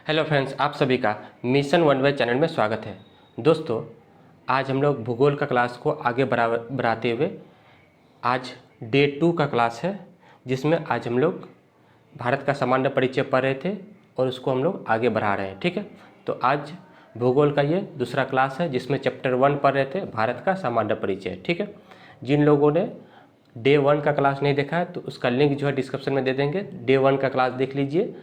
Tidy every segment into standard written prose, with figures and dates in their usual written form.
Hello friends, आप सभी का मिशन वन वे चैनल में स्वागत है। दोस्तों, आज हम लोग भूगोल का क्लास को आगे बढ़ाते हुए आज डे 2 का क्लास है, जिसमें आज हम लोग भारत का सामान्य परिचय पढ़ रहे थे और उसको हम लोग आगे बढ़ा रहे हैं। ठीक है, तो आज भूगोल का ये दूसरा क्लास है, जिसमें चैप्टर 1 पढ़ रहे थे, भारत का सामान्य परिचय। ठीक है, जिन लोगों ने डे 1 का क्लास नहीं देखा है तो उसका लिंक जो है डिस्क्रिप्शन में दे देंगे। डे 1 का क्लास देख लीजिए,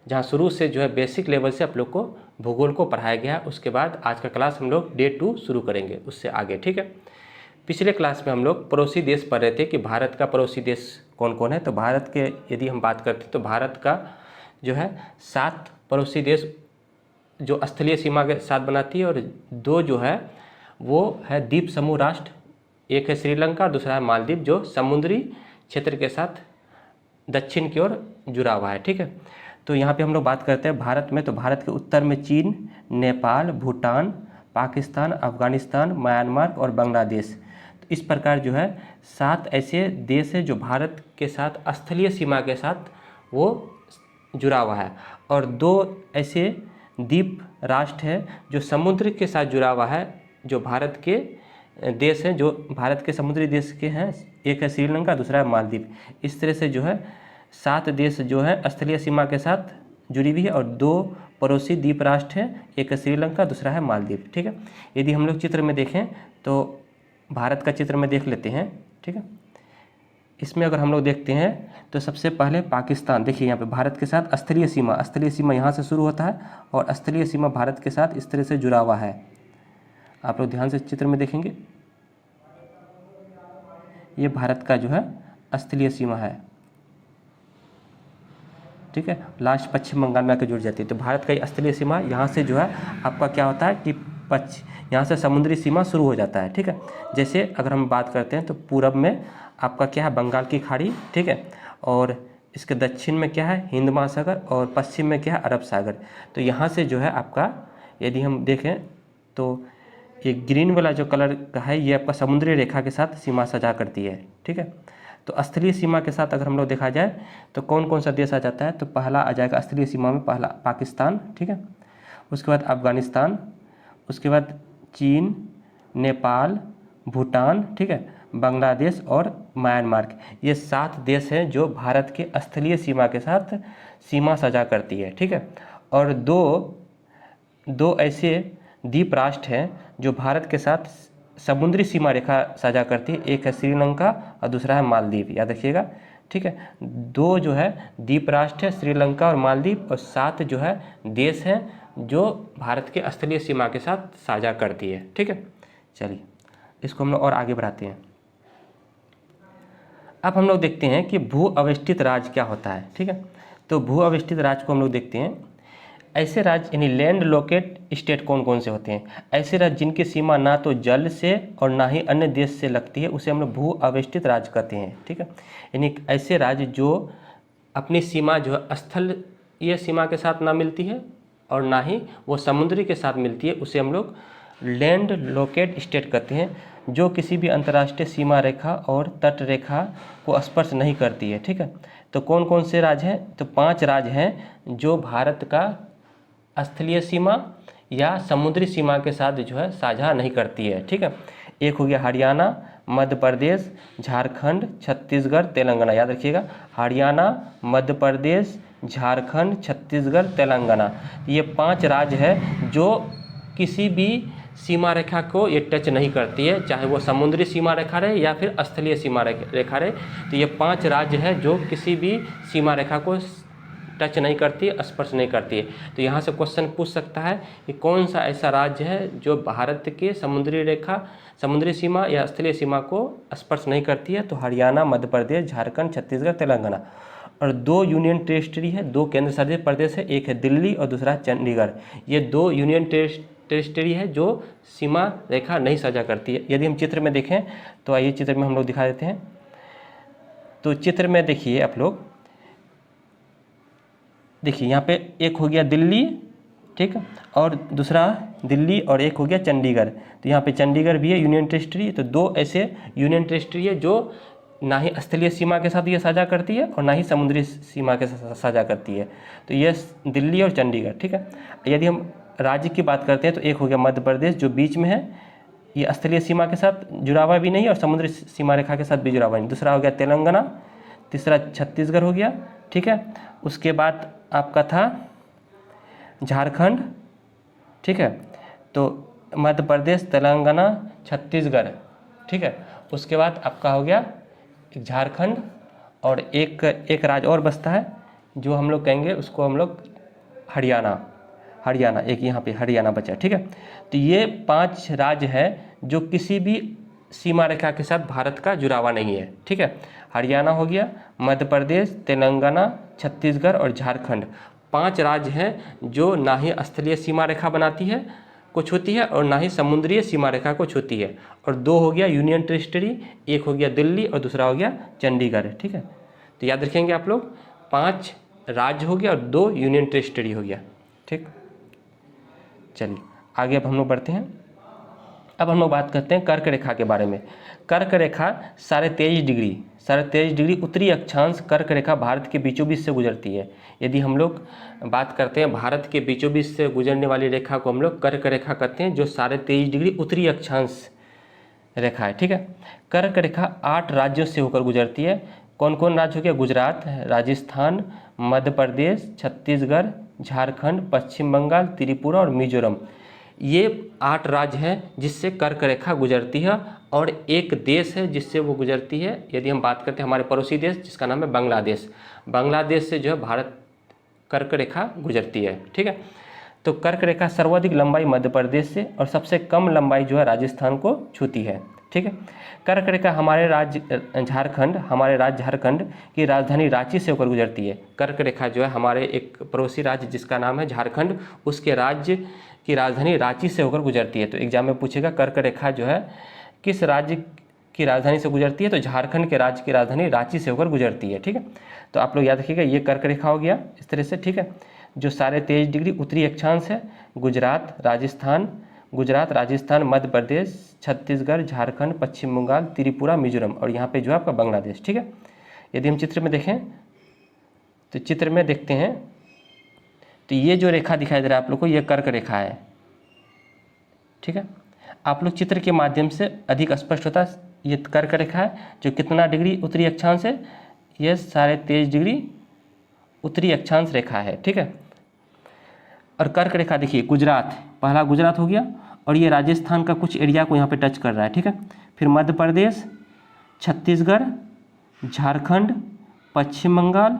जहाँ शुरू से जो है बेसिक लेवल से आप लोग को भूगोल को पढ़ाया गया है। उसके बाद आज का क्लास हम लोग डे 2 शुरू करेंगे उससे आगे। ठीक है, पिछले क्लास में हम लोग पड़ोसी देश पढ़ रहे थे कि भारत का पड़ोसी देश कौन कौन है। तो भारत के यदि हम बात करते हैं तो भारत का जो है 7 पड़ोसी देश जो स्थलीय सीमा के साथ बनाती है, और 2 जो है वो है द्वीप समूह राष्ट्र। एक है श्रीलंका, दूसरा है मालदीव, जो समुद्री क्षेत्र के साथ दक्षिण की ओर जुड़ा हुआ है। ठीक है, तो यहाँ पे हम लोग बात करते हैं भारत में। तो भारत के उत्तर में चीन, नेपाल, भूटान, पाकिस्तान, अफगानिस्तान, म्यांमार और बांग्लादेश। तो इस प्रकार जो है 7 ऐसे देश हैं जो भारत के साथ स्थलीय सीमा के साथ वो जुड़ा हुआ है, और 2 ऐसे द्वीप राष्ट्र है जो समुद्र के साथ जुड़ा हुआ है, जो भारत के देश हैं, जो भारत के समुद्री देश के हैं। एक है श्रीलंका, दूसरा है मालदीव। इस तरह से जो है 7 देश जो है स्थलीय सीमा के साथ जुड़ी हुई है, और 2 पड़ोसी द्वीप राष्ट्र हैं, एक है श्रीलंका, दूसरा है मालदीव। ठीक है, यदि हम लोग चित्र में देखें तो भारत का चित्र में देख लेते हैं। ठीक है, इसमें अगर हम लोग देखते हैं तो सबसे पहले पाकिस्तान। देखिए यहाँ पे भारत के साथ स्थलीय सीमा यहाँ से शुरू होता है, और स्थलीय सीमा भारत के साथ इस तरह से जुड़ा हुआ है। आप लोग ध्यान से चित्र में देखेंगे, ये भारत का जो है स्थलीय सीमा है। ठीक है, लास्ट पश्चिम बंगाल में आकर जुड़ जाती है। तो भारत का स्थलीय सीमा यहाँ से जो है आपका क्या होता है कि यहाँ से समुद्री सीमा शुरू हो जाता है। ठीक है, जैसे अगर हम बात करते हैं तो पूरब में आपका क्या है, बंगाल की खाड़ी। ठीक है, और इसके दक्षिण में क्या है, हिंद महासागर, और पश्चिम में क्या है, अरब सागर। तो यहाँ से जो है आपका यदि हम देखें तो ये ग्रीन वाला जो कलर का है, ये आपका समुद्री रेखा के साथ सीमा सजा करती है। ठीक है, तो स्थलीय सीमा के साथ अगर हम लोग देखा जाए तो कौन कौन सा देश आ जाता है, तो पहला आ जाएगा स्थलीय सीमा में, पहला पाकिस्तान। ठीक है, उसके बाद अफगानिस्तान, उसके बाद चीन, नेपाल, भूटान, ठीक है, बांग्लादेश और म्यांमार। ये 7 देश हैं जो भारत के स्थलीय सीमा के साथ सीमा सजा करती है। ठीक है, और दो ऐसे द्वीप राष्ट्र हैं जो भारत के साथ समुद्री सीमा रेखा साझा करती है। एक है श्रीलंका और दूसरा है मालदीव, याद रखिएगा। ठीक है, 2 जो है द्वीप राष्ट्र है, श्रीलंका और मालदीव, और 7 जो है देश हैं जो भारत के स्थलीय सीमा के साथ साझा करती है। ठीक है, चलिए इसको हम लोग और आगे बढ़ाते हैं। अब हम लोग देखते हैं कि भू अवस्थित राज्य क्या होता है। ठीक है, तो भू अवस्थित राज्य को हम लोग देखते हैं। ऐसे राज्य यानी लैंड लोकेट स्टेट कौन कौन से होते हैं, ऐसे राज्य जिनकी सीमा ना तो जल से और ना ही अन्य देश से लगती है, उसे हम लोग भू अवस्थित राज्य कहते हैं। ठीक है, यानी ऐसे राज्य जो अपनी सीमा जो है स्थलीय सीमा के साथ ना मिलती है और ना ही वो समुद्री के साथ मिलती है, उसे हम लोग लैंड लोकेट स्टेट कहते हैं, जो किसी भी अंतर्राष्ट्रीय सीमा रेखा और तट रेखा को स्पर्श नहीं करती है। ठीक है, तो कौन कौन से राज्य हैं, तो 5 राज्य हैं जो भारत का स्थलीय सीमा या समुद्री सीमा के साथ जो है साझा नहीं करती है। ठीक है, एक हो गया हरियाणा, मध्य प्रदेश, झारखंड, छत्तीसगढ़, तेलंगाना। याद रखिएगा, हरियाणा, मध्य प्रदेश, झारखंड, छत्तीसगढ़, तेलंगाना। ये 5 राज्य है जो किसी भी सीमा रेखा को ये टच नहीं करती है, चाहे वो समुद्री सीमा रेखा रहे या फिर स्थलीय सीमा रेखा रहे। तो ये 5 राज्य है जो किसी भी सीमा रेखा को टच नहीं करती है, स्पर्श नहीं करती है। तो यहाँ से क्वेश्चन पूछ सकता है कि कौन सा ऐसा राज्य है जो भारत के समुद्री सीमा या स्थलीय सीमा को स्पर्श नहीं करती है। तो हरियाणा, मध्य प्रदेश, झारखंड, छत्तीसगढ़, तेलंगाना। और 2 यूनियन टेरिटरी है, 2 केंद्र शासित प्रदेश है, एक है दिल्ली और दूसरा चंडीगढ़। ये 2 यूनियन टेरिटरी है जो सीमा रेखा नहीं साझा करती है। यदि हम चित्र में देखें तो आइए चित्र में हम लोग दिखा देते हैं। तो चित्र में देखिए आप लोग, देखिए यहाँ पे एक हो गया दिल्ली, ठीक है, और दूसरा दिल्ली, और एक हो गया चंडीगढ़। तो यहाँ पे चंडीगढ़ भी है यूनियन टेरिटरी। तो 2 ऐसे यूनियन टेरिटरी है जो ना ही स्थलीय सीमा के साथ ये साझा करती है और ना ही समुद्री सीमा के साथ साझा करती है। तो ये दिल्ली और चंडीगढ़, ठीक है। यदि हम राज्य की बात करते हैं तो एक हो गया मध्य प्रदेश जो बीच में है, ये स्थलीय सीमा के साथ जुड़ा हुआ भी नहीं है और समुद्री सीमा रेखा के साथ भी जुड़ा हुआ नहीं। दूसरा हो गया तेलंगाना, तीसरा छत्तीसगढ़ हो गया, ठीक है। उसके बाद आपका था झारखंड, ठीक है। तो मध्य प्रदेश, तेलंगाना, छत्तीसगढ़, ठीक है। उसके बाद आपका हो गया झारखंड और एक राज्य और बचता है जो हम लोग कहेंगे उसको हम लोग हरियाणा, एक यहाँ पे हरियाणा बचा, ठीक है। तो ये 5 राज्य है जो किसी भी सीमा रेखा के साथ भारत का जुड़ा हुआ नहीं है, ठीक है। हरियाणा हो गया, मध्य प्रदेश, तेलंगाना, छत्तीसगढ़ और झारखंड, 5 राज्य हैं जो ना ही स्थलीय सीमा रेखा बनाती है को छूती है और ना ही समुद्रीय सीमा रेखा को छूती है। और 2 हो गया यूनियन टेरिटरी, एक हो गया दिल्ली और दूसरा हो गया चंडीगढ़, ठीक है। तो याद रखेंगे आप लोग, 5 राज्य हो गया और 2 यूनियन टेरिटरी हो गया, ठीक। चलिए आगे अब हम लोग बढ़ते हैं। अब हम लोग बात करते हैं कर्क रेखा के बारे में। कर्क रेखा 23.5 डिग्री उत्तरी अक्षांश कर्क रेखा भारत के बीचों बीच से गुजरती है। यदि हम लोग बात करते हैं भारत के बीचों बीच से गुजरने वाली रेखा को हम लोग कर्क रेखा कहते हैं, जो 23.5 डिग्री उत्तरी अक्षांश रेखा है, ठीक है। कर्क रेखा 8 राज्यों से होकर गुजरती है। कौन कौन राज्य हो गया? गुजरात, राजस्थान, मध्य प्रदेश, छत्तीसगढ़, झारखंड, पश्चिम बंगाल, त्रिपुरा और मिजोरम। ये 8 राज्य हैं जिससे कर्क रेखा गुजरती है और एक देश है जिससे वो गुजरती है। यदि हम बात करते हैं हमारे पड़ोसी देश जिसका नाम है बांग्लादेश, बांग्लादेश से जो है भारत कर्क रेखा गुजरती है, ठीक है। तो कर्क रेखा सर्वाधिक लंबाई मध्य प्रदेश से और सबसे कम लंबाई जो है राजस्थान को छूती है, ठीक है। कर्क रेखा हमारे राज्य झारखंड की राजधानी रांची से होकर गुजरती है। कर्क रेखा जो है हमारे एक पड़ोसी राज्य जिसका नाम है झारखंड, उसके राज्य की राजधानी रांची से होकर गुजरती है। तो एग्जाम में पूछेगा कर्क रेखा जो है किस राज्य की राजधानी से गुजरती है, तो झारखंड के राज्य की राजधानी रांची से होकर गुजरती है, ठीक है। तो आप लोग याद रखिएगा ये कर्क रेखा हो गया इस तरह से, ठीक है, जो 23.5 डिग्री उत्तरी अक्षांश है। गुजरात, राजस्थान, मध्य प्रदेश, छत्तीसगढ़, झारखंड, पश्चिम बंगाल, त्रिपुरा, मिजोरम और यहाँ पे जो है आपका बांग्लादेश, ठीक है। यदि हम चित्र में देखें तो चित्र में देखते हैं तो ये जो रेखा दिखाई दे रहा है आप लोग को, ये कर्क रेखा है, ठीक है। आप लोग चित्र के माध्यम से अधिक स्पष्ट होता है। ये कर्क रेखा है जो कितना डिग्री उत्तरी अक्षांश है? ये 23.5 डिग्री उत्तरी अक्षांश रेखा है, ठीक है। और कर्क रेखा देखिए गुजरात, पहला गुजरात हो गया और ये राजस्थान का कुछ एरिया को यहाँ पे टच कर रहा है, ठीक है। फिर मध्य प्रदेश, छत्तीसगढ़, झारखंड, पश्चिम बंगाल,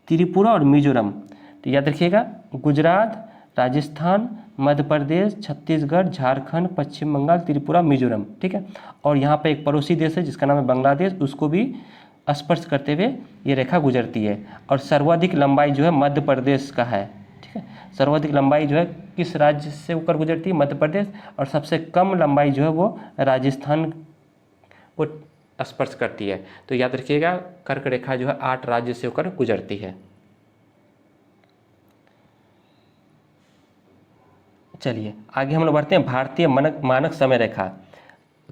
त्रिपुरा और मिजोरम। तो याद रखिएगा गुजरात, राजस्थान, मध्य प्रदेश, छत्तीसगढ़, झारखंड, पश्चिम बंगाल, त्रिपुरा, मिजोरम, ठीक है। और यहाँ पे एक पड़ोसी देश है जिसका नाम है बांग्लादेश, उसको भी स्पर्श करते हुए ये रेखा गुजरती है। और सर्वाधिक लंबाई जो है मध्य प्रदेश का है, ठीक है। सर्वाधिक लंबाई जो है किस राज्य से होकर गुजरती है? मध्य प्रदेश। और सबसे कम लंबाई जो है वो राजस्थान को स्पर्श करती है। तो याद रखिएगा कर्क रेखा जो है 8 राज्य से होकर गुजरती है। चलिए आगे हम लोग बढ़ते हैं। भारतीय मानक समय रेखा,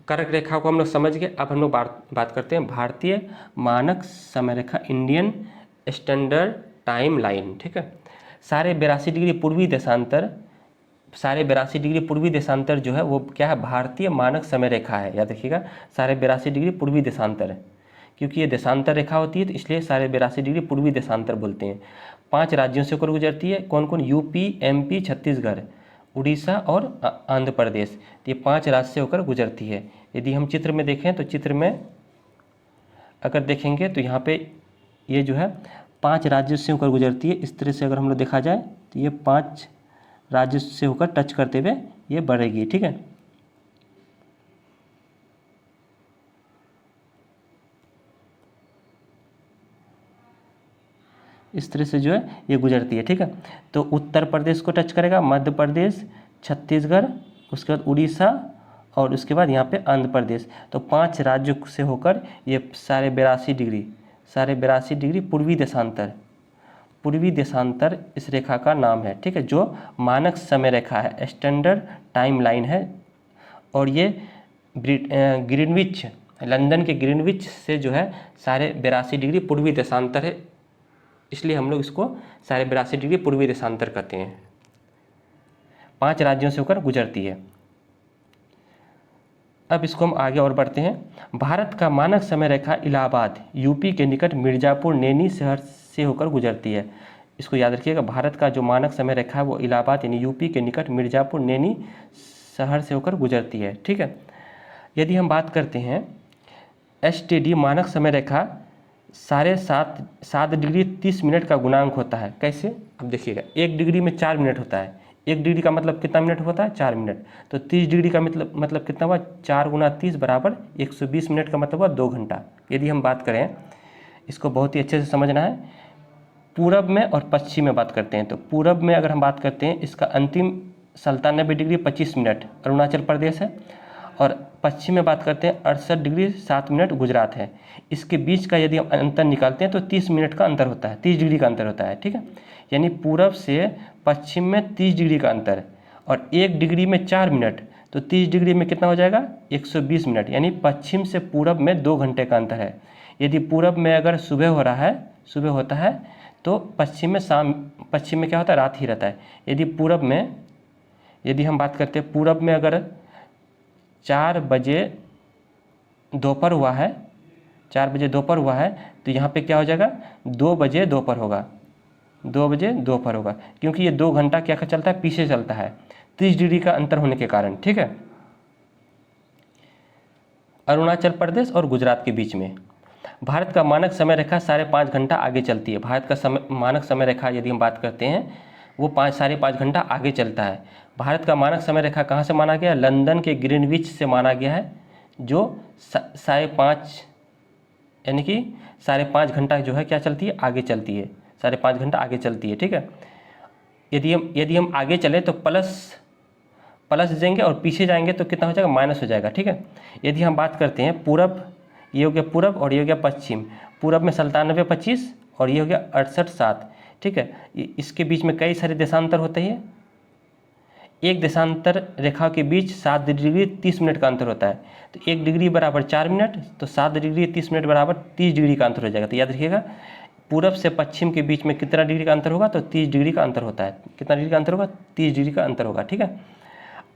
कर्क रेखा को हम लोग समझ गए। अब हम लोग बात करते हैं भारतीय मानक समय रेखा, इंडियन स्टैंडर्ड टाइम लाइन, ठीक है। 82.5 डिग्री पूर्वी देशांतर जो है वो क्या है? भारतीय मानक समय रेखा है। याद रखिएगा 82.5 डिग्री पूर्वी देशांतर है, क्योंकि ये देशांतर रेखा होती है तो इसलिए 82.5 डिग्री पूर्वी देशांतर बोलते हैं। 5 राज्यों से होकर गुजरती है। कौन कौन? यूपी, एमपी, छत्तीसगढ़, उड़ीसा और आंध्र प्रदेश। तो ये 5 राज्य से होकर गुजरती है। यदि हम चित्र में देखें तो चित्र में अगर देखेंगे तो यहाँ पे ये जो है 5 राज्यों से होकर गुजरती है। इस तरह से अगर हम लोग देखा जाए तो ये 5 राज्यों से होकर टच करते हुए ये बढ़ेगी, ठीक है। इस तरह से जो है ये गुजरती है, ठीक है। तो उत्तर प्रदेश को टच करेगा, मध्य प्रदेश, छत्तीसगढ़, उसके बाद उड़ीसा और उसके बाद यहाँ पे आंध्र प्रदेश। तो 5 राज्यों से होकर ये 82.5 डिग्री पूर्वी देशांतर इस रेखा का नाम है, ठीक है, जो मानक समय रेखा है, स्टैंडर्ड टाइम लाइन है। और ये ग्रीनविच लंदन के ग्रीनविच से जो है 82.5 डिग्री पूर्वी देशांतर है, इसलिए हम लोग इसको 82.5 डिग्री पूर्वी देशांतर कहते हैं। 5 राज्यों से होकर गुजरती है। अब इसको हम आगे और बढ़ते हैं। भारत का मानक समय रेखा इलाहाबाद यूपी के निकट मिर्ज़ापुर नैनी शहर से होकर गुजरती है। इसको याद रखिएगा, भारत का जो मानक समय रेखा है वो इलाहाबाद यानी यूपी के निकट मिर्ज़ापुर नैनी शहर से होकर गुजरती है। ठीक है। यदि हम बात करते हैं STD मानक समय रेखा 7.5 डिग्री 30 मिनट का गुणांक होता है। कैसे? अब देखिएगा, 1 डिग्री में 4 मिनट होता है। 1 डिग्री का मतलब कितना मिनट होता है? 4 मिनट। तो 30 डिग्री का मतलब कितना हुआ? 4 गुना 30 बराबर 120 मिनट का मतलब हुआ 2 घंटा। यदि हम बात करें, इसको बहुत ही अच्छे से समझना है। पूरब में और पश्चिम में बात करते हैं, तो पूरब में अगर हम बात करते हैं, इसका अंतिम 97 डिग्री 25 मिनट अरुणाचल प्रदेश है, और पश्चिम में बात करते हैं 68 डिग्री 7 मिनट गुजरात है। इसके बीच का यदि हम अंतर निकालते हैं तो 30 मिनट का अंतर होता है, 30 डिग्री का अंतर होता है। ठीक है, यानी पूरब से पश्चिम में 30 डिग्री का अंतर, और 1 डिग्री में 4 मिनट, तो 30 डिग्री में कितना हो जाएगा? 120 मिनट, यानी पश्चिम से पूरब में 2 घंटे का अंतर है। यदि पूरब में अगर सुबह होता है तो पश्चिम में क्या होता है? रात ही रहता है। यदि हम बात करते हैं पूरब में अगर 4 बजे दोपहर हुआ है, 4 बजे दोपहर हुआ है, तो यहाँ पे क्या हो जाएगा? 2 बजे दोपहर होगा, 2 बजे दोपहर होगा, क्योंकि ये 2 घंटा क्या चलता है? पीछे चलता है, 30 डिग्री का अंतर होने के कारण। ठीक है। अरुणाचल प्रदेश और गुजरात के बीच में भारत का मानक समय रेखा 5.5 घंटा आगे चलती है। भारत का मानक समय रेखा यदि हम बात करते हैं वो 5.5 घंटा आगे चलता है। भारत का मानक समय रेखा कहाँ से माना गया? लंदन के ग्रीनविच से माना गया है, जो 5.5 यानी कि 5.5 घंटा जो है क्या चलती है? आगे चलती है, 5.5 घंटा आगे चलती है। ठीक है। यदि हम आगे चले तो प्लस देंगे, और पीछे जाएंगे तो कितना हो जाएगा? माइनस हो जाएगा। ठीक है। यदि हम बात करते हैं पूरब, ये हो गया पूरब और ये हो गया पश्चिम। पूरब में 97-25 और ये हो गया 68-7। ठीक है। इसके बीच में कई सारे देशांतर होते हैं। एक देशांतर रेखा के बीच 7 डिग्री 30 मिनट का अंतर होता है। तो 1 डिग्री बराबर 4 मिनट, तो 7 डिग्री 30 मिनट बराबर 30 डिग्री का अंतर हो जाएगा। तो याद रखिएगा, पूरब से पश्चिम के बीच में कितना डिग्री का अंतर होगा? तो 30 डिग्री का अंतर होता है। कितना डिग्री का अंतर होगा? 30 डिग्री का अंतर होगा। ठीक है।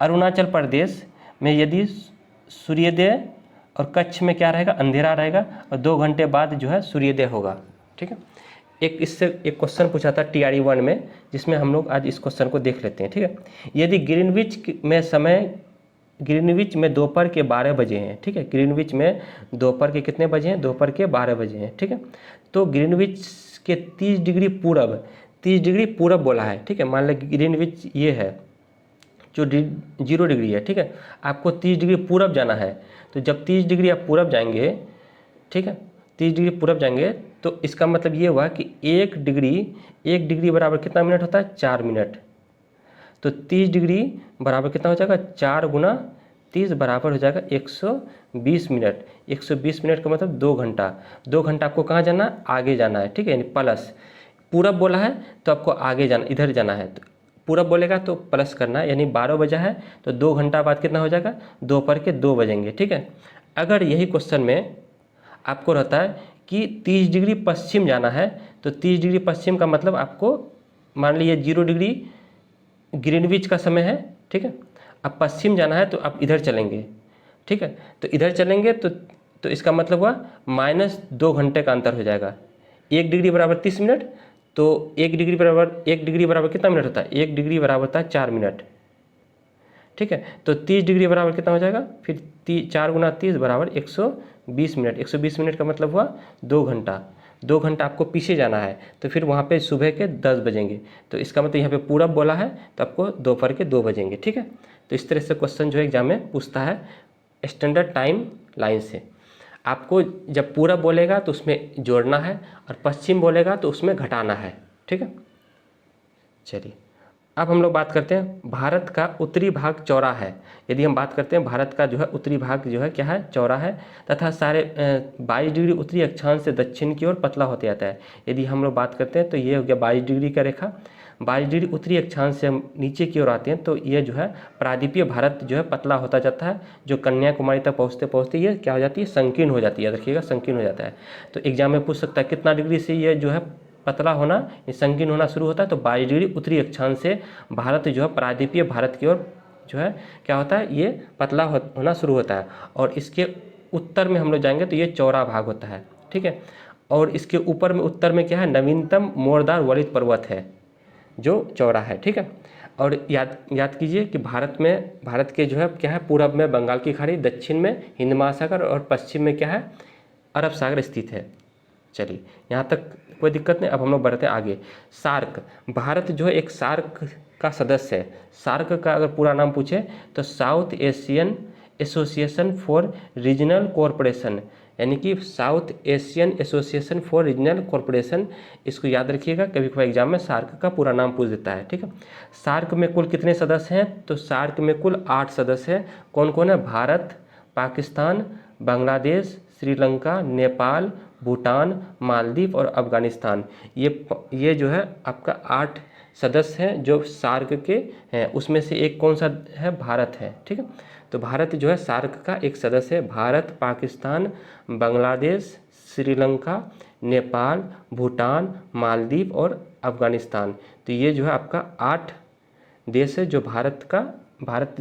अरुणाचल प्रदेश में यदि सूर्योदय और कच्छ में क्या रहेगा? अंधेरा रहेगा, और 2 घंटे बाद जो है सूर्योदय होगा। ठीक है। इससे एक क्वेश्चन पूछा था TRE 1 में, जिसमें हम लोग आज इस क्वेश्चन को देख लेते हैं। ठीक है। यदि ग्रीनविच में दोपहर के 12 बजे हैं। ठीक है। ग्रीनविच में दोपहर के कितने बजे हैं? दोपहर के 12 बजे हैं। ठीक है। तो ग्रीनविच के 30 डिग्री पूरब बोला है। ठीक है। मान लें ग्रीनविच ये है जो 0 डिग्री है। ठीक है। आपको 30 डिग्री पूरब जाना है, तो जब 30 डिग्री आप पूरब जाएंगे, ठीक है, 30 डिग्री पूरब जाएंगे, तो इसका मतलब ये हुआ कि 1 डिग्री बराबर कितना मिनट होता है? 4 मिनट। तो 30 डिग्री बराबर कितना हो जाएगा? 4 गुना 30 बराबर हो जाएगा 120 मिनट। 120 मिनट का मतलब 2 घंटा। 2 घंटा आपको कहाँ जाना? आगे जाना है। ठीक है। यानी प्लस, पूरब बोला है तो आपको आगे जाना, इधर जाना है। तो पूरब बोलेगा तो प्लस करना है, यानी 12 बजा है तो 2 घंटा बाद कितना हो जाएगा? दोपहर के 2 बजेंगे। ठीक है। अगर यही क्वेश्चन में आपको रहता है कि 30 डिग्री पश्चिम जाना है, तो 30 डिग्री पश्चिम का मतलब आपको मान लीजिए 0 डिग्री ग्रीनविच का समय है। ठीक है। अब पश्चिम जाना है तो आप इधर चलेंगे। ठीक है। तो इधर चलेंगे तो इसका मतलब हुआ -2 घंटे का अंतर हो जाएगा। 1 डिग्री बराबर 30 मिनट, तो 1 डिग्री बराबर कितना मिनट होता है? 1 डिग्री बराबर होता है 4 मिनट। ठीक है। तो 30 डिग्री बराबर कितना हो जाएगा? फिर 4 गुना 30 बराबर 120 मिनट। 120 मिनट का मतलब हुआ 2 घंटा। 2 घंटा आपको पीछे जाना है, तो फिर वहाँ पे सुबह के 10 बजेंगे। तो इसका मतलब यहाँ पे पूरब बोला है तो आपको दोपहर के 2 बजेंगे। ठीक है। तो इस तरह से क्वेश्चन जो है एग्जाम में पूछता है स्टैंडर्ड टाइम लाइन से। आपको जब पूरब बोलेगा तो उसमें जोड़ना है, और पश्चिम बोलेगा तो उसमें घटाना है। ठीक है। चलिए, अब हम लोग बात करते हैं भारत का उत्तरी भाग चौड़ा है। यदि हम बात करते हैं भारत का जो है उत्तरी भाग जो है क्या है? चौड़ा है, तथा 22 डिग्री उत्तरी अक्षांश से दक्षिण की ओर पतला होते जाता है। यदि हम लोग बात करते हैं तो ये हो गया 22 डिग्री का रेखा। 22 डिग्री उत्तरी अक्षांश से हम नीचे की ओर आते हैं तो ये जो है प्रायद्वीपीय भारत जो है पतला होता जाता है, जो कन्याकुमारी तक पहुँचते पहुँचते ये क्या हो जाती है, संकीर्ण हो जाती है। देखिएगा संकीर्ण हो जाता है। तो एग्जाम में पूछ सकता है कितना डिग्री से ये जो है पतला होना, संकीर्ण होना शुरू होता है। तो 22 डिग्री उत्तरी अक्षांश से भारत जो है प्रायद्वीपीय भारत की ओर जो है क्या होता है, ये पतला होना शुरू होता है। और इसके उत्तर में हम लोग जाएंगे तो ये चौड़ा भाग होता है, ठीक है। और इसके ऊपर में उत्तर में क्या है, नवीनतम मोरदार वलित पर्वत है जो चौड़ा है, ठीक है। और याद कीजिए कि भारत के जो है क्या है, पूरब में बंगाल की खाड़ी, दक्षिण में हिंद महासागर और पश्चिम में क्या है, अरब सागर स्थित है। चलिए यहाँ तक कोई दिक्कत नहीं। अब हम लोग बढ़ते हैं आगे। सार्क, भारत जो है एक सार्क का सदस्य है। सार्क का अगर पूरा नाम पूछे तो south Asian association for regional cooperation, यानी कि south Asian association for regional corporation. इसको याद रखिएगा, कभी कभी एग्जाम में सार्क का पूरा नाम पूछ देता है, ठीक है। सार्क में कुल कितने सदस्य हैं, तो सार्क में कुल 8 सदस्य हैं। कौन कौन है, भारत, पाकिस्तान, बांग्लादेश, श्रीलंका, नेपाल, भूटान, मालदीव और अफगानिस्तान। ये जो है आपका 8 सदस्य हैं जो सार्क के हैं। उसमें से एक कौन सा है, भारत है, ठीक है। तो भारत जो है सार्क का एक सदस्य है। भारत, पाकिस्तान, बांग्लादेश, श्रीलंका, नेपाल, भूटान, मालदीव और अफगानिस्तान। तो ये जो है आपका 8 देश है जो भारत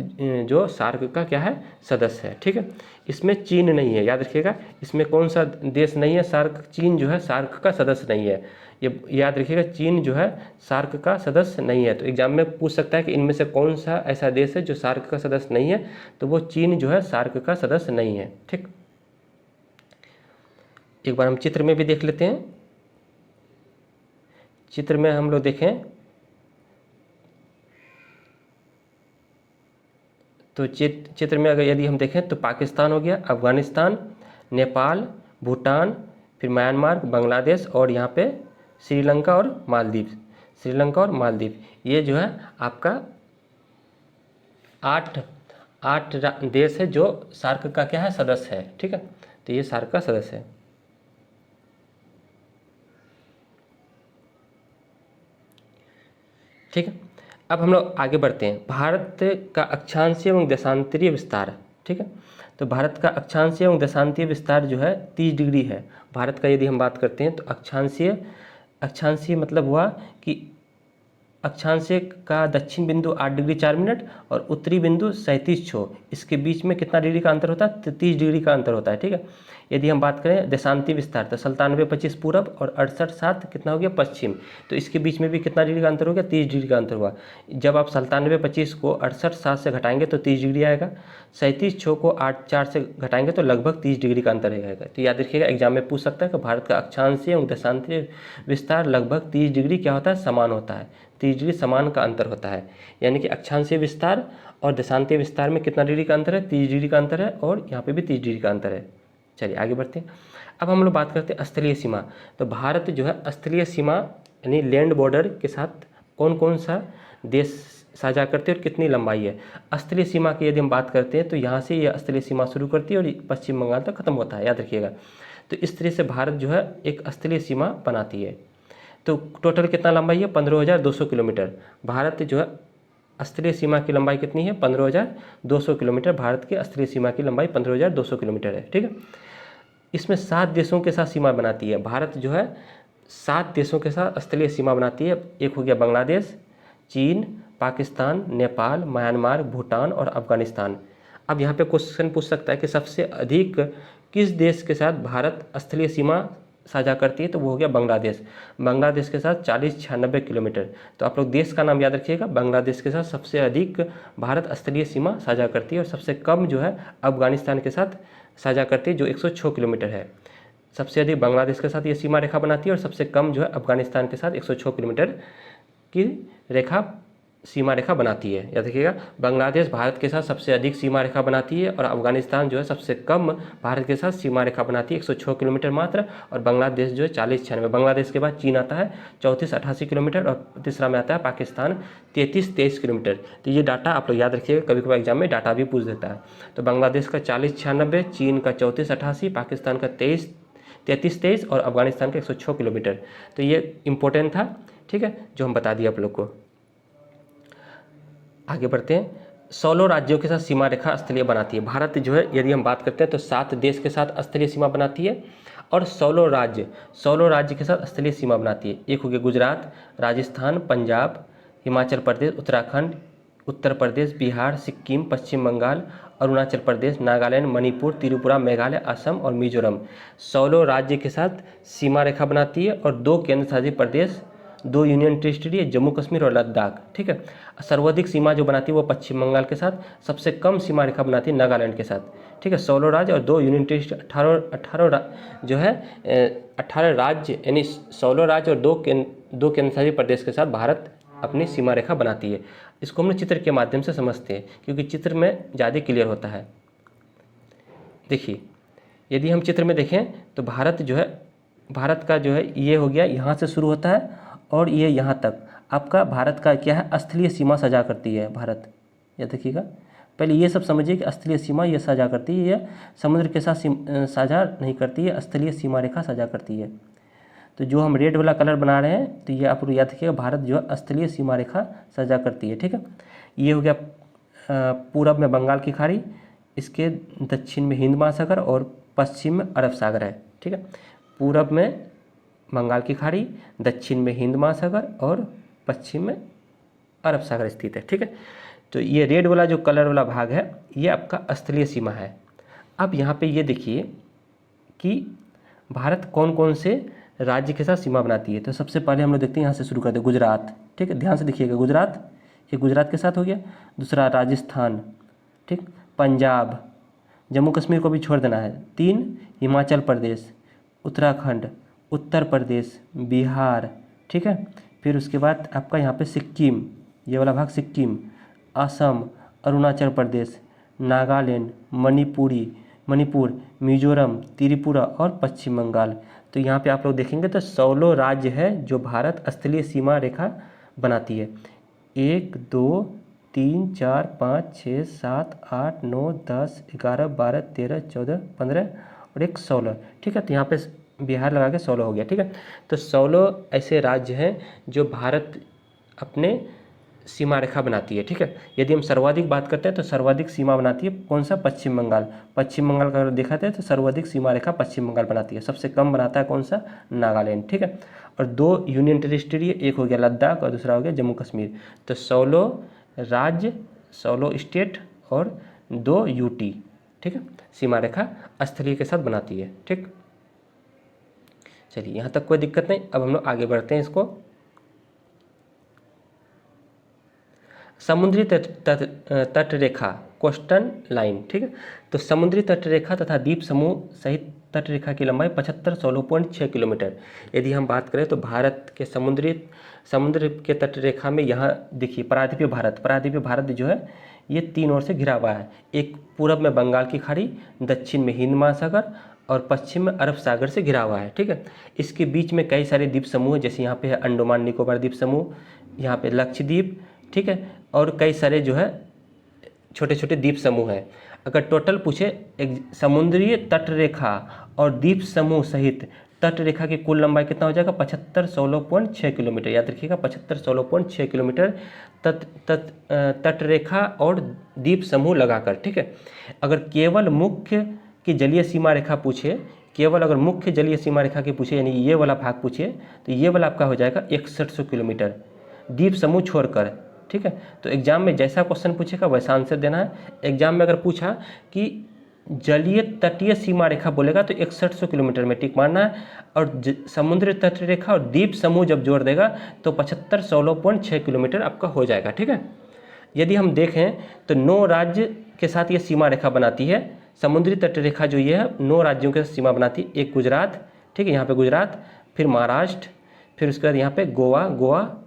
जो सार्क का क्या है, सदस्य है, ठीक है। इसमें चीन नहीं है, याद रखिएगा। इसमें कौन सा देश नहीं है, सार्क, चीन जो है सार्क का सदस्य नहीं है। ये याद रखिएगा, चीन जो है सार्क का सदस्य नहीं है। तो एग्जाम में पूछ सकता है कि इनमें से कौन सा ऐसा देश है जो सार्क का सदस्य नहीं है, तो वो चीन जो है सार्क का सदस्य नहीं है, ठीक। एक बार हम चित्र में भी देख लेते हैं। चित्र में हम लोग देखें तो चित्र में अगर यदि हम देखें तो पाकिस्तान हो गया, अफगानिस्तान, नेपाल, भूटान, फिर म्यांमार, बांग्लादेश और यहाँ पे श्रीलंका और मालदीव। ये जो है आपका 8 देश है जो सार्क का क्या है, सदस्य है, ठीक है। तो ये सार्क का सदस्य है। ठीक है, अब हम लोग आगे बढ़ते हैं। भारत का अक्षांशीय एवं देशांतरीय विस्तार, ठीक है। तो भारत का अक्षांशीय एवं देशांतरीय विस्तार जो है 30 डिग्री है। भारत का यदि हम बात करते हैं तो अक्षांशीय मतलब हुआ कि अक्षांशीय का दक्षिण बिंदु 8 डिग्री 4 मिनट और उत्तरी बिंदु 37 छोर, इसके बीच में कितना डिग्री का अंतर होता है, 30 डिग्री का अंतर होता है, ठीक है। यदि हम बात करें देशांतरीय विस्तार तो 97-25 पूरब और 68-7 कितना हो गया, पश्चिम। तो इसके बीच में भी कितना डिग्री का अंतर हो गया, 30 डिग्री का अंतर हुआ। जब आप 97-25 को 68-7 से घटाएंगे तो 30 डिग्री आएगा, 37-6 को 8-4 से घटाएंगे तो लगभग 30 डिग्री का अंतर रहेगा। तो याद रखिएगा, एग्जाम में पूछ सकता है कि भारत का अक्षांशीय एवं देशांतरीय विस्तार लगभग 30 डिग्री क्या होता है, समान होता है। 30 डिग्री समान का अंतर होता है, यानी कि अक्षांशीय विस्तार और देशांतरीय विस्तार में कितना डिग्री का अंतर है, 30 डिग्री का अंतर है, और यहाँ पे भी 30 डिग्री का अंतर है। चलिए आगे बढ़ते हैं। अब हम लोग बात करते हैं स्थलीय सीमा। तो भारत जो है स्थलीय सीमा यानी लैंड बॉर्डर के साथ कौन कौन सा देश साझा करते हैं और कितनी लंबाई है। स्थलीय सीमा की यदि हम बात करते हैं तो यहाँ से ये स्थलीय सीमा शुरू करती है और पश्चिम बंगाल तक खत्म होता है, याद रखिएगा। तो इस तरह से भारत जो है एक स्थलीय सीमा बनाती है। तो टोटल कितना लंबाई है, 15,200 किलोमीटर। भारत जो है स्थलीय सीमा की लंबाई कितनी है, 15,200 किलोमीटर। भारत की स्थलीय सीमा की लंबाई 15,200 किलोमीटर है, ठीक है। इसमें 7 देशों के साथ सीमा बनाती है। भारत जो है 7 देशों के साथ स्थलीय सीमा बनाती है। एक हो गया बांग्लादेश, चीन, पाकिस्तान, नेपाल, म्यांमार, भूटान और अफगानिस्तान। अब यहाँ पे क्वेश्चन पूछ सकता है कि सबसे अधिक किस देश के साथ भारत स्थलीय सीमा साझा करती है, तो वो हो गया बांग्लादेश। बांग्लादेश के साथ 4096 किलोमीटर। तो आप लोग देश का नाम याद रखिएगा। बांग्लादेश के साथ सबसे अधिक भारत स्थलीय सीमा साझा करती है और सबसे कम जो है अफगानिस्तान के साथ साझा करती है जो 106 किलोमीटर है। सबसे अधिक बांग्लादेश के साथ ये सीमा रेखा बनाती है और सबसे कम जो है अफगानिस्तान के साथ 106 किलोमीटर की सीमा रेखा बनाती है, याद रखिएगा। बांग्लादेश भारत के साथ सबसे अधिक सीमा रेखा बनाती है और अफगानिस्तान जो है सबसे कम भारत के साथ सीमा रेखा बनाती है, 106 किलोमीटर मात्र। और बांग्लादेश जो है 4096। बांग्लादेश के बाद चीन आता है 3488 किलोमीटर और तीसरा में आता है पाकिस्तान 3323 किलोमीटर। तो ये डाटा आप लोग याद रखिएगा, कभी कभी एग्जाम में डाटा भी पूछ देता है। तो बांग्लादेश का 4096, चीन का 3488, पाकिस्तान का 3323 और अफगानिस्तान का 106 किलोमीटर। तो ये इम्पोर्टेंट था, ठीक है, जो हम बता दिए आप लोग को। आगे बढ़ते हैं। 16 राज्यों के साथ सीमा रेखा स्थलीय बनाती है। भारत जो है, यदि हम बात करते हैं तो 7 देश के साथ स्थलीय सीमा बनाती है और 16 राज्य के साथ स्थलीय सीमा बनाती है। एक हो गया गुजरात, राजस्थान, पंजाब, हिमाचल प्रदेश, उत्तराखंड, उत्तर प्रदेश, बिहार, सिक्किम, पश्चिम बंगाल, अरुणाचल प्रदेश, नागालैंड, मणिपुर, त्रिपुरा, मेघालय, असम और मिजोरम। 16 राज्य के साथ सीमा रेखा बनाती है और 2 केंद्र शासित प्रदेश, 2 यूनियन टेरिटरी है, जम्मू कश्मीर और लद्दाख, ठीक है। सर्वाधिक सीमा जो बनाती है वो पश्चिम बंगाल के साथ, सबसे कम सीमा रेखा बनाती है नागालैंड के साथ, ठीक है। 16 राज्य और 2 यूनियन टेरिटरी, 18 राज्य, यानी 16 राज्य और 2 केंद्र शासित प्रदेश के साथ भारत अपनी सीमा रेखा बनाती है। इसको हम चित्र के माध्यम से समझते हैं क्योंकि चित्र में ज़्यादा क्लियर होता है। देखिए, यदि हम चित्र में देखें तो भारत का जो है ये हो गया, यहाँ से शुरू होता है और ये यहाँ तक आपका भारत का क्या है, स्थलीय सीमा सजा करती है भारत। ये देखिएगा, पहले ये सब समझिए कि स्थलीय सीमा ये सजा करती है, ये समुद्र के साथ साझा नहीं करती है, स्थलीय सीमा रेखा सजा करती है। तो जो हम रेड वाला कलर बना रहे हैं तो ये आप लोग याद रखिएगा, भारत जो है स्थलीय सीमा रेखा सजा करती है, ठीक है। ये हो गया पूरब में बंगाल की खाड़ी, इसके दक्षिण में हिंद महासागर और पश्चिम में अरब सागर है, ठीक है। पूरब में बंगाल की खाड़ी, दक्षिण में हिंद महासागर और पश्चिम में अरब सागर स्थित है, ठीक है। तो ये रेड वाला जो कलर वाला भाग है ये आपका स्थलीय सीमा है। अब यहाँ पे ये देखिए कि भारत कौन कौन से राज्य के साथ सीमा बनाती है। तो सबसे पहले हम लोग देखते हैं, यहाँ से शुरू करते हैं, गुजरात, ठीक है। ध्यान से देखिएगा, गुजरात, ये गुजरात के साथ हो गया। दूसरा राजस्थान, ठीक, पंजाब, जम्मू कश्मीर को भी छोड़ देना है। 3 हिमाचल प्रदेश, उत्तराखंड, उत्तर प्रदेश, बिहार, ठीक है। फिर उसके बाद आपका यहाँ पे सिक्किम, ये वाला भाग सिक्किम, असम, अरुणाचल प्रदेश, नागालैंड, मणिपुर, मिजोरम, त्रिपुरा और पश्चिम बंगाल। तो यहाँ पे आप लोग देखेंगे तो 16 राज्य है जो भारत स्थलीय सीमा रेखा बनाती है। 1 2 3 4 5 6 7 8 9 10 11 12 13 14 15 और 1 16, ठीक है। तो यहाँ पे बिहार लगा के 16 हो गया, ठीक है। तो 16 ऐसे राज्य हैं जो भारत अपने सीमा रेखा बनाती है, ठीक है। यदि हम सर्वाधिक बात करते हैं तो सर्वाधिक सीमा बनाती है कौन सा, पश्चिम बंगाल। पश्चिम बंगाल का अगर देखा जाए तो सर्वाधिक सीमा रेखा पश्चिम बंगाल बनाती है। सबसे कम बनाता है कौन सा, नागालैंड, ठीक है। और 2 यूनियन टेरिटरी, एक हो गया लद्दाख और दूसरा हो गया जम्मू कश्मीर। तो 16 राज्य, 16 स्टेट और 2 यूटी, ठीक है, सीमा रेखा स्थलीय के साथ बनाती है, ठीक। चलिए, यहाँ तक कोई दिक्कत नहीं। अब हम लोग आगे बढ़ते हैं इसको। समुद्री तट रेखा, कोस्टल लाइन, ठीक है। तो समुद्री तट रेखा तथा द्वीप समूह सहित तट रेखा की लंबाई 75 16.6 किलोमीटर। यदि हम बात करें तो भारत के समुद्र के तट रेखा में यहाँ देखिए प्रायद्वीपीय भारत जो है ये 3 ओर से घिरा हुआ है। एक पूरब में बंगाल की खाड़ी, दक्षिण में हिंद महासागर और पश्चिम में अरब सागर से घिरा हुआ है, ठीक है। इसके बीच में कई सारे द्वीप समूह है, जैसे यहाँ पे है अंडमान निकोबार द्वीप समूह, यहाँ पे लक्षद्वीप, ठीक है, और कई सारे जो है छोटे छोटे द्वीप समूह हैं। अगर टोटल पूछे एक समुद्री तट रेखा और द्वीप समूह सहित तट रेखा की कुल लंबाई कितना हो जाएगा, 75 16.6 किलोमीटर। याद रखिएगा 75 16.6 किलोमीटर तट रेखा और द्वीप समूह लगाकर, ठीक है। अगर केवल मुख्य की जलीय सीमा रेखा पूछे, केवल अगर मुख्य जलीय सीमा रेखा की पूछे, यानी ये वाला भाग पूछे, तो ये वाला आपका हो जाएगा 6100 किलोमीटर, द्वीप समूह छोड़कर, ठीक है। तो एग्जाम में जैसा क्वेश्चन पूछेगा वैसा आंसर देना है। एग्जाम में अगर पूछा कि जलीय तटीय सीमा रेखा बोलेगा तो 6100 किलोमीटर में टिक मारना है, और समुद्र तट रेखा और द्वीप समूह जब जोड़ देगा तो 75 16.6 किलोमीटर आपका हो जाएगा, ठीक है। यदि हम देखें तो 9 राज्य के साथ ये सीमा रेखा बनाती है। समुद्री तट रेखा जो ये है 9 राज्यों के सीमा बनाती है। एक गुजरात, ठीक है, यहाँ पे गुजरात, फिर महाराष्ट्र, फिर उसके बाद यहाँ पे गोवा,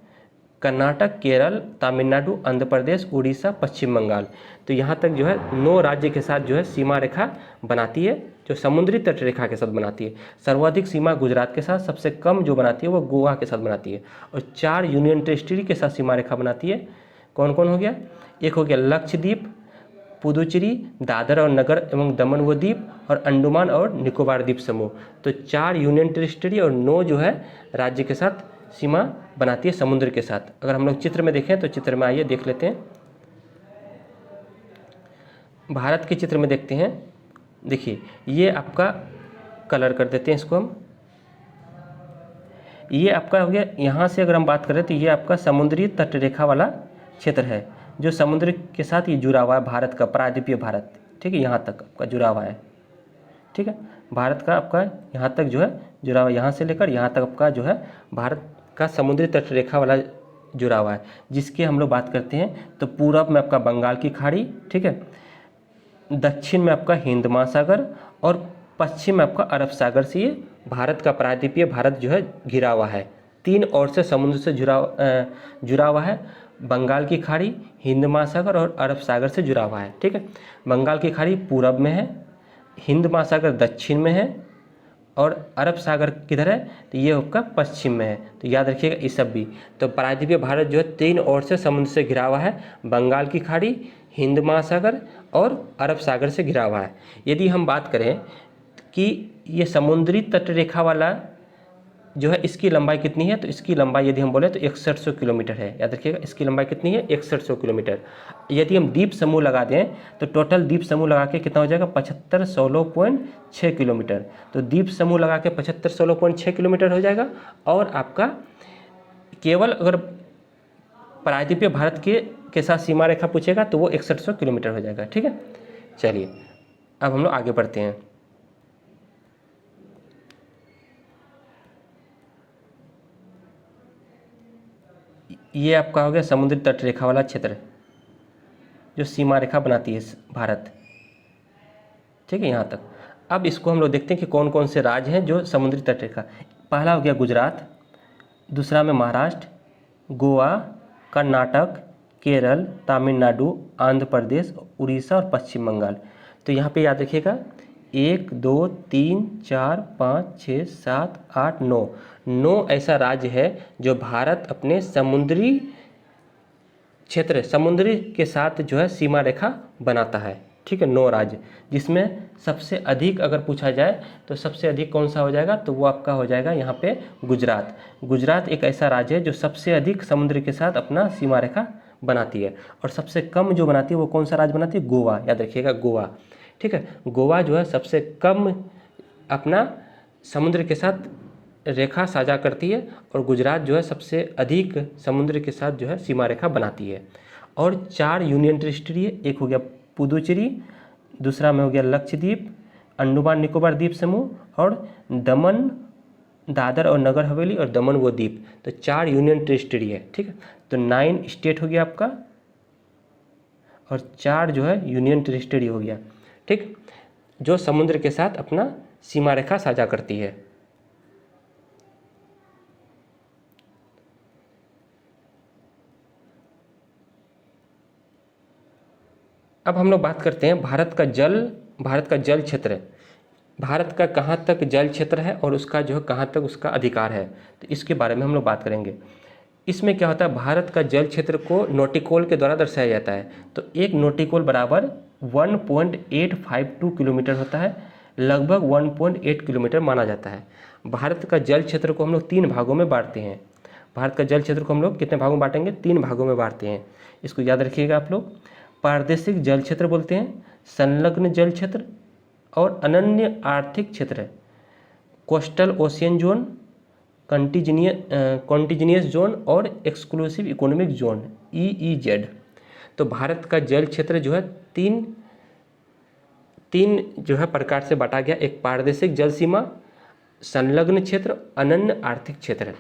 कर्नाटक, केरल, तमिलनाडु, आंध्र प्रदेश, उड़ीसा, पश्चिम बंगाल। तो यहाँ तक जो है 9 राज्य के साथ जो है सीमा रेखा बनाती है, जो समुद्री तट रेखा के साथ बनाती है। सर्वाधिक सीमा गुजरात के साथ, सबसे कम जो बनाती है वो गोवा के साथ बनाती है। और 4 यूनियन टेरिटरी के साथ सीमा रेखा बनाती है। कौन कौन हो गया, एक हो गया लक्षद्वीप, पुदुचेरी, दादरा और नगर एवं दमन व द्वीप, और अंडमान और निकोबार द्वीप समूह। तो 4 यूनियन टेरिटरी और 9 जो है राज्य के साथ सीमा बनाती है समुद्र के साथ। अगर हम लोग चित्र में देखें तो चित्र में आइए देख लेते हैं। भारत के चित्र में देखते हैं। देखिए ये आपका कलर कर देते हैं इसको हम। ये आपका हो गया, यहाँ से अगर हम बात करें तो ये आपका समुद्री तटरेखा वाला क्षेत्र है जो समुद्र के साथ ये जुड़ा हुआ है, भारत का प्रायद्वीपीय भारत। ठीक है, यहाँ तक आपका जुड़ा हुआ है। ठीक है, भारत का आपका यहाँ तक जो है जुड़ा हुआ है, यहाँ से लेकर यहाँ तक आपका जो है भारत का समुद्री तटरेखा वाला जुड़ा हुआ है। जिसकी हम लोग बात करते हैं तो पूरब में आपका बंगाल की खाड़ी, ठीक है, दक्षिण में आपका हिंद महासागर और पश्चिम में आपका अरब सागर से ये भारत का प्रायद्वीपीय भारत जो है घिरा हुआ है। 3 ओर से समुद्र से जुड़ा हुआ है। बंगाल की खाड़ी, हिंद महासागर और अरब सागर से जुड़ा हुआ है। ठीक है, बंगाल की खाड़ी पूरब में है, हिंद महासागर दक्षिण में है और अरब सागर किधर है तो ये आपका पश्चिम में है। तो याद रखिएगा इस सब भी। तो प्रायद्वीपीय भारत जो है 3 ओर से समुद्र से घिरा हुआ है, बंगाल की खाड़ी, हिंद महासागर और अरब सागर से घिरा हुआ है। यदि हम बात करें कि ये समुद्री तटरेखा वाला जो है इसकी लंबाई कितनी है, तो इसकी लंबाई यदि हम बोले तो 6100 किलोमीटर है। याद रखिएगा इसकी लंबाई कितनी है, 6100 किलोमीटर। यदि हम द्वीप समूह लगा दें तो टोटल द्वीप समूह लगा के कितना हो जाएगा, 7516.6 किलोमीटर। तो द्वीप समूह लगा के 7516.6 किलोमीटर हो जाएगा। और आपका केवल अगर प्रायद्वीपीय भारत के साथ सीमा रेखा पूछेगा तो वो 6100 किलोमीटर हो जाएगा। ठीक है, चलिए अब हम लोग आगे बढ़ते हैं। ये आपका हो गया समुद्री तटरेखा वाला क्षेत्र जो सीमा रेखा बनाती है भारत। ठीक है, यहाँ तक। अब इसको हम लोग देखते हैं कि कौन कौन से राज्य हैं जो समुद्री तटरेखा। पहला हो गया गुजरात, दूसरा में महाराष्ट्र, गोवा, कर्नाटक, केरल, तमिलनाडु, आंध्र प्रदेश, उड़ीसा और पश्चिम बंगाल। तो यहाँ पे याद रखिएगा 1 2 3 4 5 6 7 8 9 ऐसा राज्य है जो भारत अपने समुद्री क्षेत्र समुद्री के साथ जो है सीमा रेखा बनाता है। ठीक है, 9 राज्य, जिसमें सबसे अधिक अगर पूछा जाए तो सबसे अधिक कौन सा हो जाएगा, तो वो आपका हो जाएगा यहाँ पे गुजरात। गुजरात एक ऐसा राज्य है जो सबसे अधिक समुद्र के साथ अपना सीमा रेखा बनाती है। और सबसे कम जो बनाती है वो कौन सा राज्य बनाती है, गोवा। याद रखिएगा गोवा। ठीक है, गोवा जो है सबसे कम अपना समुद्र के साथ रेखा साझा करती है और गुजरात जो है सबसे अधिक समुद्र के साथ जो है सीमा रेखा बनाती है। और 4 यूनियन टेरिटरी है। एक हो गया पुदुचेरी, दूसरा में हो गया लक्षद्वीप, अंडमान निकोबार द्वीप समूह और दमन, दादर और नगर हवेली और दमन वो द्वीप। तो 4 यूनियन टेरिटरी है। ठीक है, तो 9 स्टेट हो गया आपका और 4 जो है यूनियन टेरिटरी हो गया। ठीक, जो समुद्र के साथ अपना सीमा रेखा साझा करती है। अब हम लोग बात करते हैं भारत का जल क्षेत्र। भारत का कहाँ तक जल क्षेत्र है और उसका जो है कहाँ तक उसका अधिकार है, तो इसके बारे में हम लोग बात करेंगे। इसमें क्या होता है, भारत का जल क्षेत्र को नोटिकोल के द्वारा दर्शाया जाता है। तो एक नोटिकोल बराबर 1.852 किलोमीटर होता है, लगभग 1.8 किलोमीटर माना जाता है। भारत का जल क्षेत्र को हम लोग 3 भागों में बांटते हैं। भारत का जल क्षेत्र को हम लोग कितने भागों में बांटेंगे, 3 भागों में बांटते हैं। इसको याद रखिएगा आप लोग। प्रादेशिक जल क्षेत्र बोलते हैं, संलग्न जल क्षेत्र और अनन्य आर्थिक क्षेत्र, कोस्टल ओशियन जोन, कॉन्टिजिनियस जोन और एक्सक्लूसिव इकोनॉमिक जोन EEZ। तो भारत का जल क्षेत्र जो है तीन जो है प्रकार से बांटा गया। एक प्रादेशिक जल सीमा, संलग्न क्षेत्र, अनन्य आर्थिक क्षेत्र।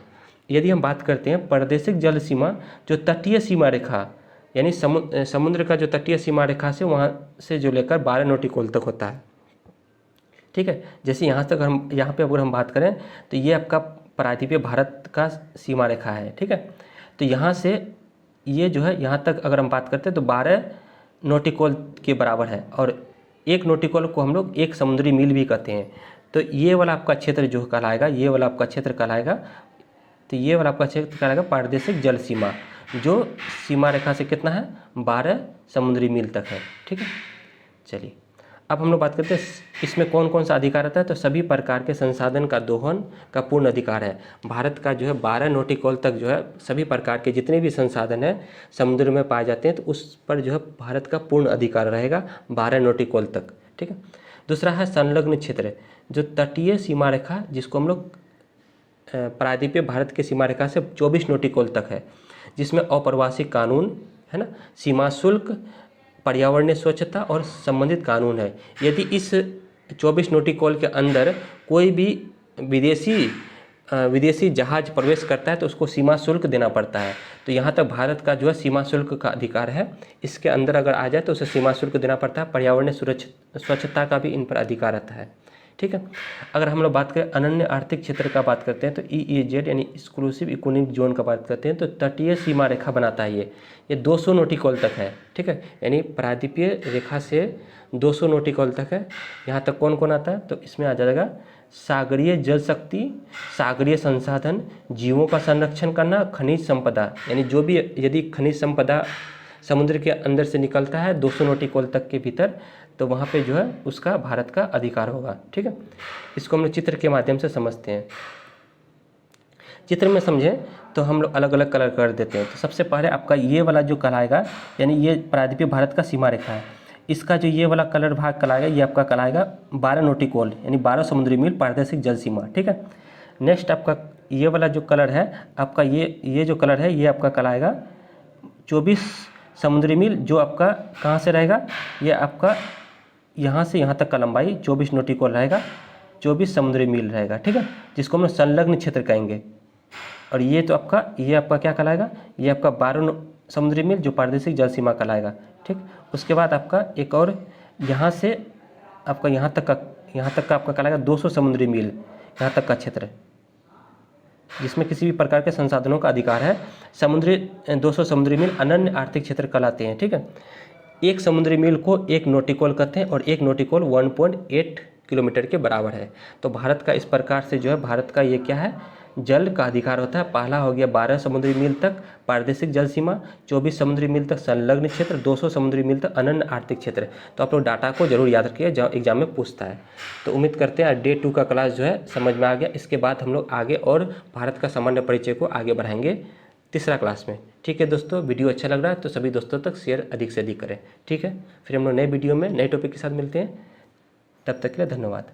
यदि हम बात करते हैं प्रादेशिक जल सीमा, जो तटीय सीमा रेखा यानी समुद्र का जो तटीय सीमा रेखा से वहाँ से जो लेकर 12 नॉटिकल तक होता है। ठीक है, जैसे यहाँ पे अगर हम बात करें तो ये आपका प्रायद्वीपीय भारत का सीमा रेखा है। ठीक है, तो यहाँ से ये जो है यहाँ तक अगर हम बात करते हैं तो 12 नॉटिकल के बराबर है और 1 नॉटिकल को हम लोग 1 समुद्री मील भी कहते हैं। तो ये वाला आपका क्षेत्र जो कहलाएगा, ये वाला आपका क्षेत्र कहलाएगा, तो ये वाला आपका क्षेत्र कहलाएगा प्रादेशिक जल सीमा, जो सीमा रेखा से कितना है, 12 समुद्री मील तक है। ठीक है, चलिए अब हम लोग बात करते हैं इसमें कौन कौन सा अधिकार आता है। तो सभी प्रकार के संसाधन का दोहन का पूर्ण अधिकार है। भारत का जो है 12 नॉटिकल तक जो है सभी प्रकार के जितने भी संसाधन हैं समुद्र में पाए जाते हैं तो उस पर जो है भारत का पूर्ण अधिकार रहेगा 12 नॉटिकल तक, ठीक है। दूसरा है संलग्न क्षेत्र, जो तटीय सीमा रेखा जिसको हम लोग प्रायद्वीपीय भारत की सीमा रेखा से 24 नॉटिकल तक है, जिसमें अप्रवासी कानून है ना, सीमा शुल्क, पर्यावरणीय स्वच्छता और संबंधित कानून है। यदि इस 24 नॉटिकल के अंदर कोई भी विदेशी जहाज प्रवेश करता है तो उसको सीमा शुल्क देना पड़ता है। तो यहाँ तक भारत का जो है सीमा शुल्क का अधिकार है। इसके अंदर अगर आ जाए तो उसे सीमा शुल्क देना पड़ता है। पर्यावरणीय स्वच्छता का भी इन पर अधिकार रहता है, ठीक है। अगर हम लोग बात करें अनन्य आर्थिक क्षेत्र का बात करते हैं तो EEZ यानी एक्सक्लूसिव इकोनॉमिक जोन का बात करते हैं तो तटीय सीमा रेखा बनाता है ये 200 नॉटिकल तक है, ठीक है। यानी प्रायद्वीपीय रेखा से 200 नॉटिकल तक है। यहाँ तक कौन कौन आता है तो इसमें आ जाएगा सागरीय जल शक्ति, सागरीय संसाधन, जीवों का संरक्षण करना, खनिज संपदा, यानी जो भी यदि खनिज संपदा समुद्र के अंदर से निकलता है 200 नॉटिकल तक के भीतर तो वहाँ पे जो है उसका भारत का अधिकार होगा, ठीक है। इसको हम लोग चित्र के माध्यम से समझते हैं। चित्र में समझें तो हम लोग अलग अलग कलर कर देते हैं। तो सबसे पहले आपका ये वाला जो कहलाएगा यानी ये प्रायद्वीपीय भारत का सीमा रेखा है, इसका जो ये वाला कलर भाग कहलाएगा ये आपका कहलाएगा 12 नॉटिकल यानी 12 समुद्री मील पारदर्शिक जल सीमा, ठीक है। नेक्स्ट आपका ये वाला जो कलर है आपका ये जो कलर है ये आपका कहलाएगा 24 समुद्री मील, जो आपका कहाँ से रहेगा, ये आपका यहाँ से यहाँ तक का लंबाई 24 नॉटिकल रहेगा, 24 समुद्री मील रहेगा, ठीक है, जिसको हम लोग संलग्न क्षेत्र कहेंगे। और ये तो आपका क्या कहलाएगा, ये आपका 12 समुद्री मील जो पारदर्शिक जल सीमा कहलाएगा, ठीक। उसके बाद आपका एक और यहाँ से आपका यहाँ तक का आपका कहलाएगा 200 समुद्री मील यहाँ तक का क्षेत्र, जिसमें किसी भी प्रकार के संसाधनों का अधिकार है। 200 समुद्री मील अनन्य आर्थिक क्षेत्र कहलाते हैं, ठीक है। एक समुद्री मील को 1 नॉटिकल कहते हैं और 1 नॉटिकल 1.8 किलोमीटर के बराबर है। तो भारत का इस प्रकार से जो है भारत का ये क्या है, जल का अधिकार होता है। पहला हो गया 12 समुद्री मील तक पारदर्शिक जल सीमा, 24 समुद्री मील तक संलग्न क्षेत्र, 200 समुद्री मील तक अनन्य आर्थिक क्षेत्र। तो आप लोग डाटा को जरूर याद रखिए, जब एग्जाम में पूछता है। तो उम्मीद करते हैं डे 2 का क्लास जो है समझ में आ गया। इसके बाद हम लोग आगे और भारत का सामान्य परिचय को आगे बढ़ाएंगे तीसरा क्लास में, ठीक है दोस्तों। वीडियो अच्छा लग रहा है तो सभी दोस्तों तक शेयर अधिक से अधिक करें, ठीक है। फिर हम लोग नए वीडियो में नए टॉपिक के साथ मिलते हैं, तब तक के लिए धन्यवाद।